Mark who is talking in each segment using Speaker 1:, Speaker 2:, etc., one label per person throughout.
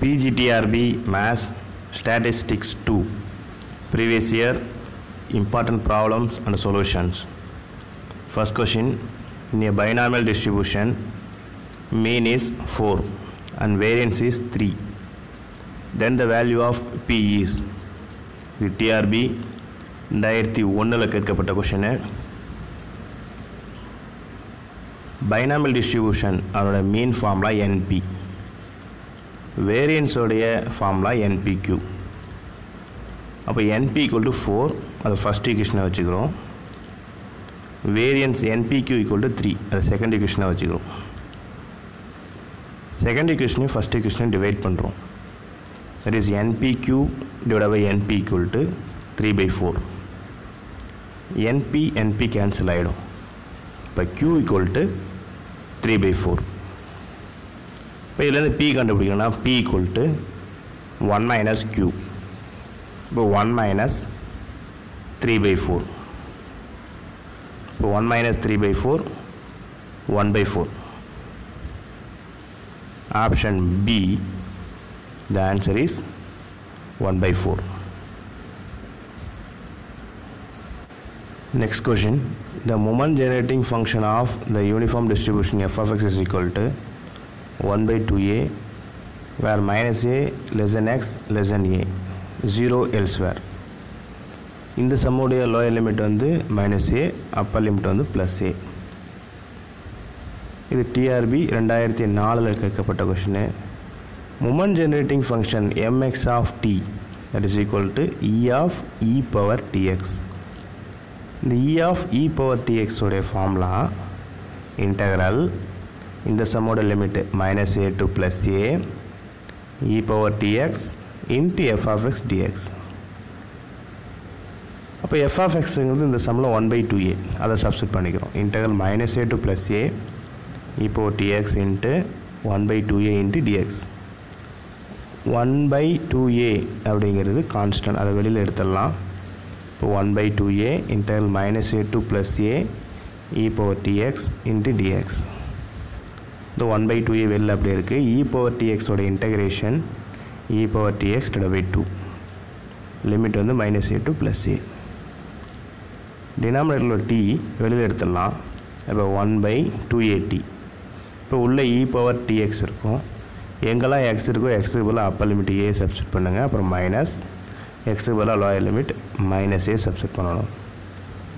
Speaker 1: PGTRB Maths Statistics 2 Previous year Important problems and solutions. First question, in a binomial distribution mean is 4 and variance is 3, then the value of P is. The TRB 2001 கேட்கப்பட்ட question. Binomial distribution அதோட mean formula NP, variance உடைய formula NPQ. அப்போ NP equal to 4, அது first equation வச்சுக்கிறோம். variance NPQ equal to 3, அது second equation வச்சுக்கிறோம். second equation first equation divide பண்ணுறோம். that is NPQ divided by NP equal to 3 by 4. NP cancel ஆகிடும். இப்போ Q equal to 3 by 4. இப்போ இதுலேருந்து P கண்டுபிடிக்கணும்னா P equal to 1 minus Q. இப்போ 1 minus 3 by 4. இப்போ 1 minus 3 by 4, 1 by 4. Option B, the answer is 1 by 4. Next question, the moment generating function of the uniform distribution f of x is equal to 1 by 2a, where minus a less than x less than a, 0 elsewhere. இந்த சம்முடைய lower limit வந்து minus a, upper limit வந்து plus a. இது TRB 2004 கேட்கப்பட்ட question. Moment generating function mx of t that is equal to e of e power tx. இந்த e of e power tx உடைய formula integral இந்த சம்மோட limit minus a to plus a e power tx into f of x dx. அப்போ F of எக்ஸுங்கிறது இந்த சம்மில் 1 by 2a, அதை substitute பண்ணிக்கிறோம். Integral minus a to plus a e power tx into 1 by 2a into dx. 1 by 2a அப்படிங்கிறது constant, அதை வெளியில் எடுத்துடலாம். இப்போ 1 by 2a integral minus a to plus a e power tx into dx. இந்த 1 by 2a வெளியில் அப்படியே இருக்குது. E power டிஎக்ஸோட integration e power tx divide by 2, limit வந்து minus a to plus a. டினாமினேட்டரில் டி வெளியில் எடுத்துடலாம். இப்போ 1 by 2at. இப்போ உள்ள இ பவர் டிஎக்ஸ் இருக்கும். எங்கெல்லாம் எக்ஸ் இருக்கோ எக்ஸுக்கு பதிலாக அப்பர் லிமிட் ஏ சப்ஸ்டிட் பண்ணுங்கள். அப்புறம் மைனஸ் எக்ஸுக்கு பதிலாக lower limit minus a substitute பண்ணணும்.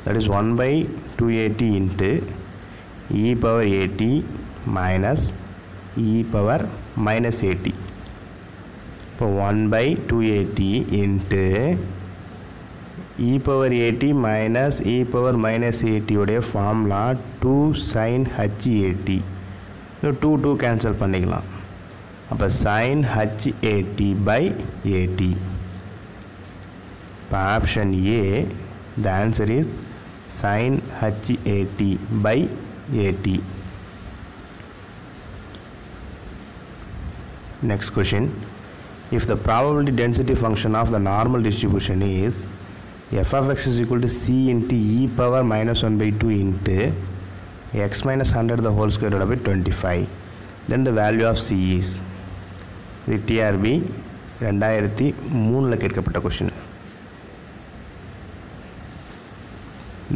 Speaker 1: That is 1 by 2at into e power at minus e power minus at. இப்போ 1 by 2at இன்ட்டு e power at minus e power minus at உடைய formula 2 sin hat. இந்த 2 cancel பண்ணிக்கலாம். அப்போ sin hat by at. இப்போ option A, the answer is sin hat by at. Next question, if the probability density function of the normal distribution is f of x is equal to c into e power minus 1 by 2 into x minus 100 the whole square divided by 25, then the value of c is. இது TRB 2003 கேட்கப்பட்ட question.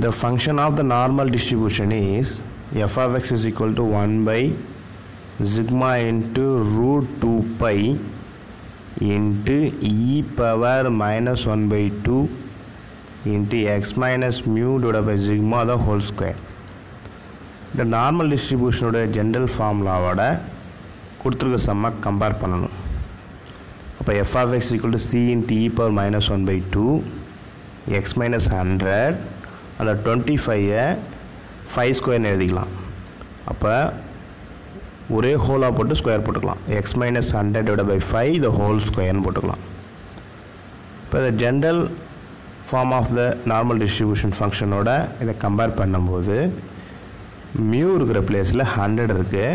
Speaker 1: The function of the normal distribution is f of x is equal to 1 by sigma into root 2 pi into e power minus 1 by 2 into x minus mu divided by sigma the whole square. இந்த normal டிஸ்ட்ரிபியூஷனோட general ஃபார்முலாவோட கொடுத்துருக்க சம்மை compare பண்ணணும். அப்போ F of X equal to C into e power minus 1 by 2 X minus 100 அந்த 25 5 ஸ்கொயர்னு எழுதிக்கலாம். அப்போ ஒரே ஹோலாக போட்டு ஸ்கொயர் போட்டுக்கலாம். X minus 100 divide by 5 the whole ஸ்கொயர்னு போட்டுக்கலாம். இப்போ இந்த general form of the normal distribution ஃபங்க்ஷனோட இதை கம்பேர் பண்ணும்போது மியூ இருக்கிற பிளேஸில் 100 இருக்குது,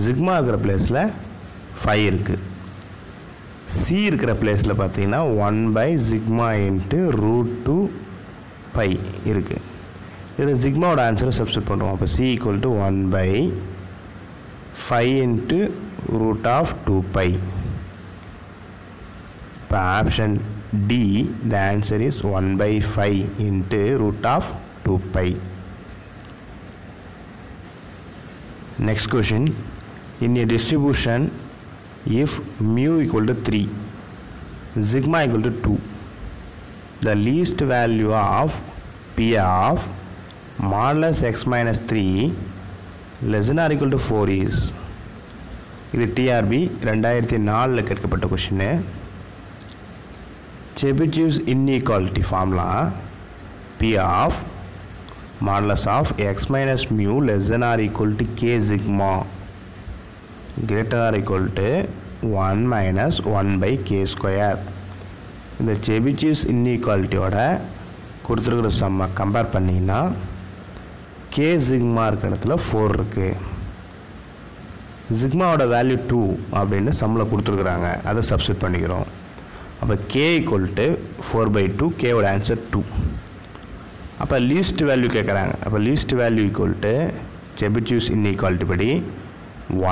Speaker 1: சிக்மா இருக்கிற பிளேஸில் 5 இருக்குது. சி இருக்கிற பிளேஸில் பார்த்தீங்கன்னா 1 by sigma into root 2 pi இருக்குது. இதில் சிக்மாவோட ஆன்சரை சப்ஸ்டிட் பண்ணுறோம். அப்போ C equal to 1 by 5 into root of 2 pi. இப்போ option D, the answer is 1/5 into root of 2 pi. Next question, in a distribution if mu equal to 3, sigma equal to 2, the least value of P of modulus x minus 3 less than or equal to 4 is. இது TRB 2004 கேட்கப்பட்ட question. Chebyshev inequality formula P of modulus of x minus mu less than or equal to k sigma greater or equal to 1 minus 1 by k square. இந்த Chebyshev inequalityயோட கொடுத்துருக்கிற சம்மை compare பண்ணிங்கன்னா k sigma இருக்கிற இடத்துல 4 இருக்கு. சிக்மாவோட value 2 அப்படின்னு சம்மில் கொடுத்துருக்குறாங்க, அதை சப்ஸ்டிட் பண்ணிக்கிறோம். அப்போ k ஈக்குவல் டு 4/2, கேவோட ஆன்சர் 2. அப்போ லீஸ்ட் வேல்யூ கேட்குறாங்க. அப்போ least value equal to Chebyshev inequality படி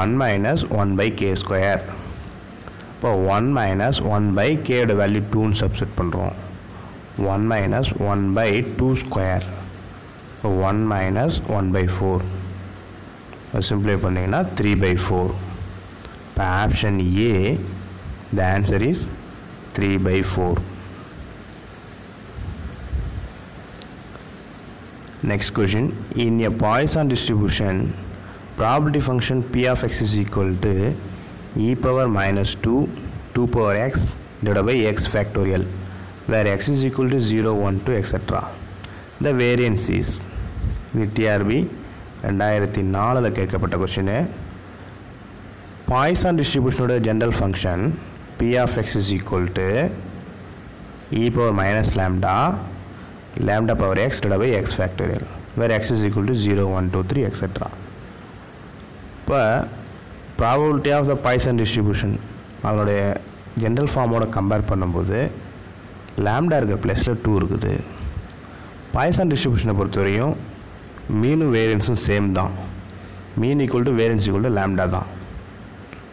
Speaker 1: 1 minus 1 by k ஸ்கொயர். இப்போ 1 minus 1 by கேவோட வேல்யூ 2ன்னு சப்ஸ்டிட் பண்ணுறோம். 1 minus 1 by 2 ஸ்கொயர். இப்போ 1 minus 1/4. சிம்பிளை பண்ணிங்கன்னா 3/4. இப்போ option A, the answer is 3/4. Next question, in a Poisson distribution, probability function p of x is equal to e power minus 2, 2 power x divided by x factorial, where x is equal to 0, 1, 2, etc. The variance is. இது TRB 2004 கேட்கப்பட்ட question. Poisson distribution general function p of x is equal to e power minus lambda, lambda power x divided by x factorial, where x is equal to 0, 1, 2, 3, etc. இப்போ probability of the Poisson distribution அதனுடைய general ஃபார்மோட compare பண்ணும்போது lambda இருக்கிற பிளேஸில் 2 இருக்குது. Poisson டிஸ்ட்ரிபியூஷனை பொறுத்தவரையும் மீனும் வேரியன்ஸும் same தான். மீன் equal to variance equal to lambda தான்.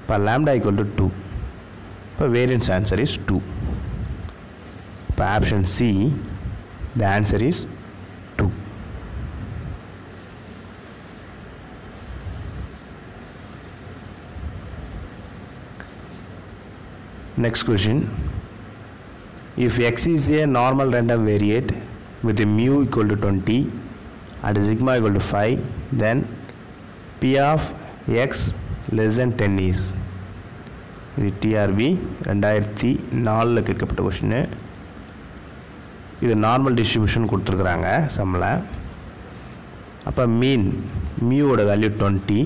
Speaker 1: இப்போ லாம்டா ஈக்குவல் டு 2. இப்போ வேரியன்ஸ் ஆன்சர் இஸ் 2. இப்போ option C, the answer is 2. Next question, if x is a normal random variate with a mu equal to 20 and sigma equal to 5, then p of x less than 10 is. இது TRB 2004 கேட்கப்பட்ட question. இது normal distribution கொடுத்துருக்குறாங்க சம்மில். அப்போ mean மியூவோட value 20,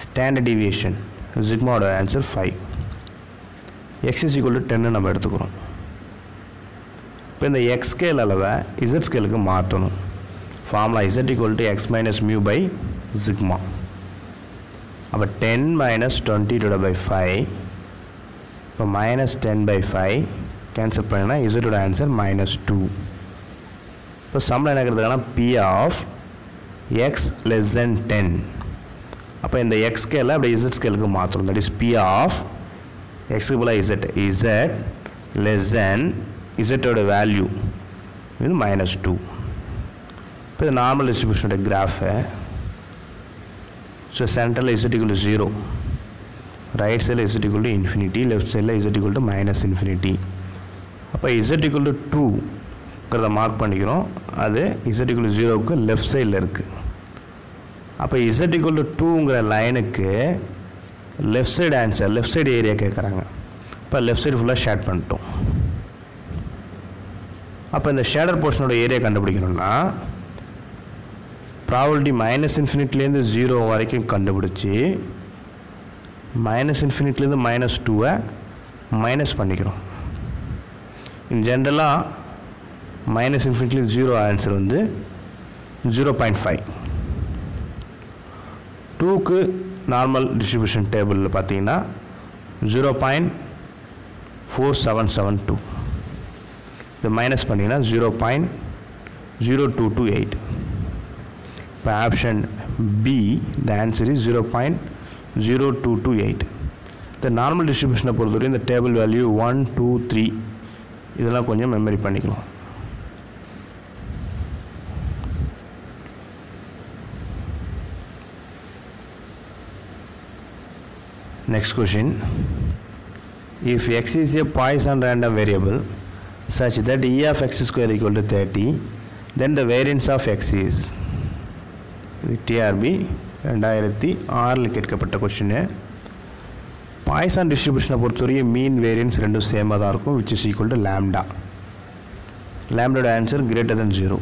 Speaker 1: standard deviation சிக்மாவோட answer 5, x is equal to 10 நம்ம எடுத்துக்கிறோம். இப்போ இந்த x ஸ்கேல் அளவை z ஸ்கேலுக்கு மாற்றணும். Formula z equal to x minus mu by sigma. அப்போ 10 minus 20 divided by 5. இப்போ minus 10/5 கேன்சல் பண்ணினா z ஆன்சர் minus 2. இப்போ சம்மில் என்ன கிடைக்குதுன்னா p of x less than 10. அப்போ இந்த x ஸ்கேலை அப்படியே z ஸ்கேலுக்கு மாற்றணும். That is p of x z less than z ஓட வேல்யூ இது minus 2. இப்போ இது நார்மல் டிஸ்ட்ரிபியூஷனோட கிராஃபு. ஸோ சென்டரில் z equal to 0, ரைட் சைடில் z equal to infinity, left சைடில் z equal to minus infinity. அப்போ z equal to 2ங்கிறத மார்க் பண்ணிக்கிறோம். அது z equal to 0க்கு லெஃப்ட் சைடில் இருக்குது. அப்போ z equal to 2ங்கிற லைனுக்கு left side answer, left side area கேட்குறாங்க. இப்போ லெஃப்ட் சைடு ஃபுல்லாக ஷேட் பண்ணிட்டோம். அப்போ இந்த ஷேடர் போர்ஷனோட ஏரியா கண்டுபிடிக்கணும்னா ப்ராபபிலிட்டி மைனஸ் இன்ஃபினிட்லேருந்து 0 வரைக்கும் கண்டுபிடிச்சி மைனஸ் இன்ஃபினிட்லேருந்து -2 மைனஸ் பண்ணிக்கிறோம். இன் ஜென்ரலாக மைனஸ் இன்ஃபினிட்லேருந்து 0 ஆன்சர் வந்து 0.5. 2க்கு நார்மல் டிஸ்ட்ரிபியூஷன் டேபிளில் பார்த்தீங்கன்னா 0.4772. இது மைனஸ் பண்ணிங்கன்னா 0.0228. இப்போ option B, the answer is 0.0228. இந்த நார்மல் டிஸ்ட்ரிபியூஷனை பொறுத்தவரை இந்த டேபிள் வேல்யூ 1 2 3 இதெல்லாம் கொஞ்சம் மெமரி பண்ணிக்கலாம். Next question. If x is a Poisson random variable such that e of x square equal to 30, then the variance of x is TRB 2006 கேட்கப்பட்ட question. Poisson டிஸ்ட்ரிபியூஷனை பொறுத்தவரைக்கும் மீன் variance ரெண்டும் சேமாக தான் இருக்கும், which is equal to lambda. lambda answer greater than 0.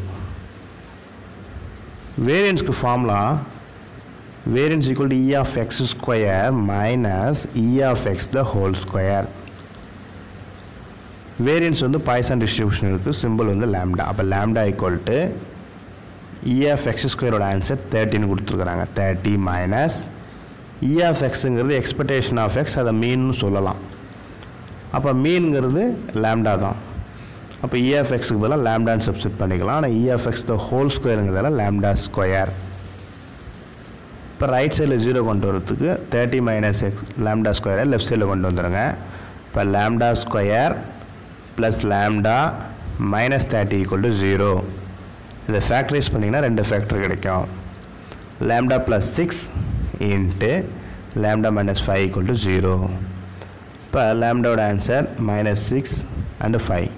Speaker 1: வேரியன்ஸ்க்கு formula variance equal to e of x square minus e of x the whole square. variance வந்து Poisson distribution இருக்கு, simple வந்து lambda. அப்போ lambda equal to e of x square ஓட answer 30 னு கொடுத்துருக்காங்க. 30 minus e of xங்கிறது expectation of x, அதை மீன்னு சொல்லலாம். அப்போ மீன்ங்கிறது lambda தான். அப்போ e of xக்கு பதிலாக lambdaன்னு சப்ஸ்டிட் பண்ணிக்கலாம். ஆனால் e of x the whole squareங்கிறதால lambda square. இப்போ ரைட் சைடில் 0 கொண்டு வரதுக்கு 30 மைனஸ் எக்ஸ் லேம்டா ஸ்கொயரை லெஃப்ட் சைடில் கொண்டு வந்துடுங்க. இப்போ lambda square plus lambda minus 30 equal to 0. இதை ஃபேக்டரைஸ் பண்ணிங்கன்னா 2 ஃபேக்டர் கிடைக்கும். Lambda plus 6 into lambda minus 5 equal to 0. இப்போ லேம்டாவோட ஆன்சர் மைனஸ் 6 அண்டு 5.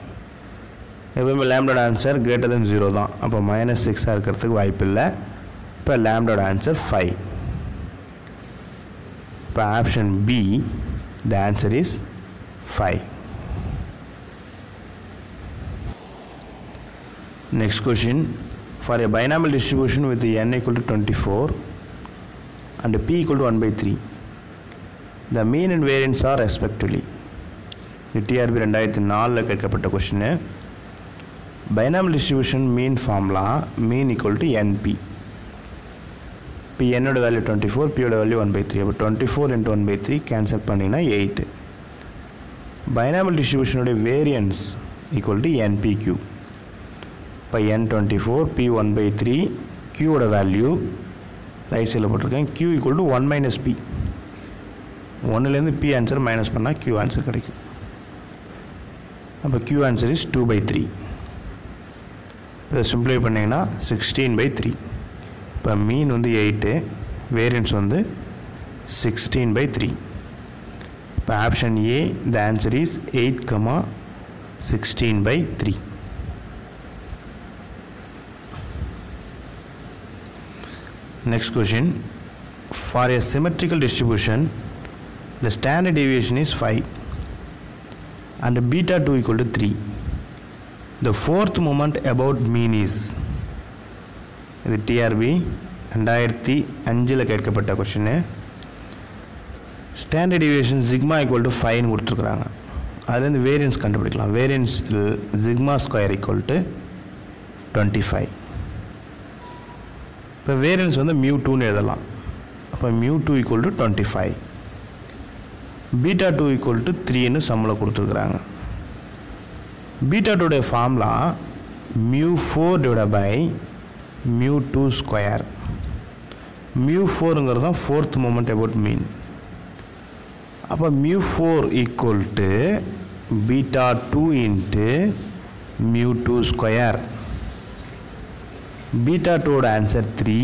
Speaker 1: எப்பவுமே லேம்டாவோட ஆன்சர் கிரேட்டர் தென் 0 தான். அப்போ மைனஸ் 6 இருக்கிறதுக்கு வாய்ப்பு இல்லை. இப்போ லேம்டாவோட ஆன்சர் 5. இப்போ option B, the answer is 5. Next question. For a binomial distribution with n equal to 24 and p equal to 1/3, the mean and variance are respectively. இது TRB 2004 கேட்கப்பட்ட question. binomial distribution mean formula mean equal to np. இப்போ என்னோட value 24, பியோட value 1/3. அப்போ 24 into 1/3 cancel பண்ணிங்கன்னா 8. Binomial டிஸ்ட்ரிபியூஷனுடைய variance equal to NPQ. இப்போ N24 P 1/3 Qவோட value right சைடில் போட்டிருக்கேன். Q equal to 1 minus P. 1லேருந்து P answer minus பண்ணால் Q ஆன்சர் கிடைக்கும். அப்போ Q ஆன்சர் இஸ் 2/3. இதை சிம்பிளை பண்ணிங்கன்னா 16/3. இப்போ மீன் வந்து 8, வேரியன்ஸ் வந்து 16/3. இப்போ option A, the answer is 8, 16/3. Next question. For a symmetrical distribution, the standard deviation is 5 and beta 2 equal to 3. The fourth moment about mean is. இது TRB 2005 கேட்கப்பட்ட question. Standard deviation sigma equal to 5 கொடுத்துருக்குறாங்க. அதுலேருந்து variance கண்டுபிடிக்கலாம். Variance sigma square equal to 25. இப்போ variance வந்து μ2ன்னு எழுதலாம். அப்போ μ2 equal to 25. Beta 2 equal to 3ன்னு சம்மில் கொடுத்துருக்குறாங்க. பீட்டா 2உடைய ஃபார்முலா μ4 டிவைட் பை μ2 ஸ்கொயர். μ4ங்கிறது தான் ஃபோர்த் மூமெண்ட் அபவுட் மீன். அப்போ μ4 equal to beta 2 into μ2 square. Beta 2ஓட ஆன்சர் 3,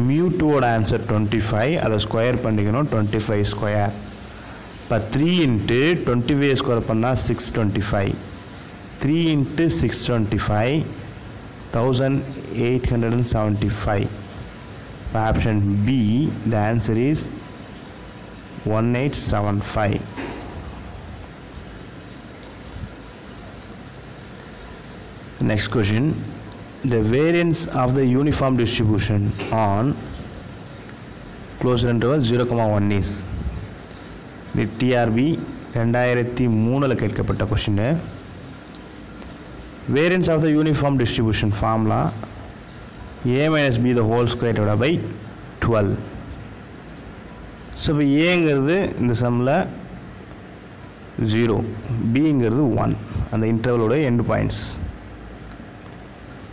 Speaker 1: μ2ஓட ஆன்சர் 25. அதை ஸ்கொயர் பண்ணிக்கணும், 25 ஸ்கொயர். இப்போ 3 இன்ட்டு 25 ஸ்கொயர் பண்ணால் 625. 3 into 625 1875. Option B, the answer is 1875. Next question. The variance of the uniform distribution on closed interval 0,1 is. The TRB 2003 கேட்கப்பட்ட question. Variance of the uniform distribution formula a minus b the whole square divided by 12. So இப்போ ஏங்கிறது இந்த சம்மில் 0, பிங்கிறது 1, அந்த இன்டர்வலோட end points.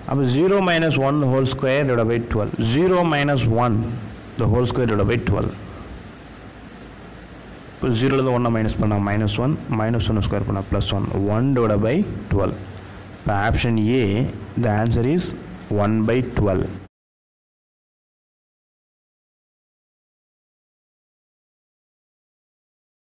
Speaker 1: அப்போ 0 minus 1 the whole square divided by 12. 0 minus 1 the whole square divided by 12. இப்போ 0லேருந்து 1 minus பண்ணால் -1, -1 square பண்ணால் +1, 1/12. இப்போ option A the answer is 1/12.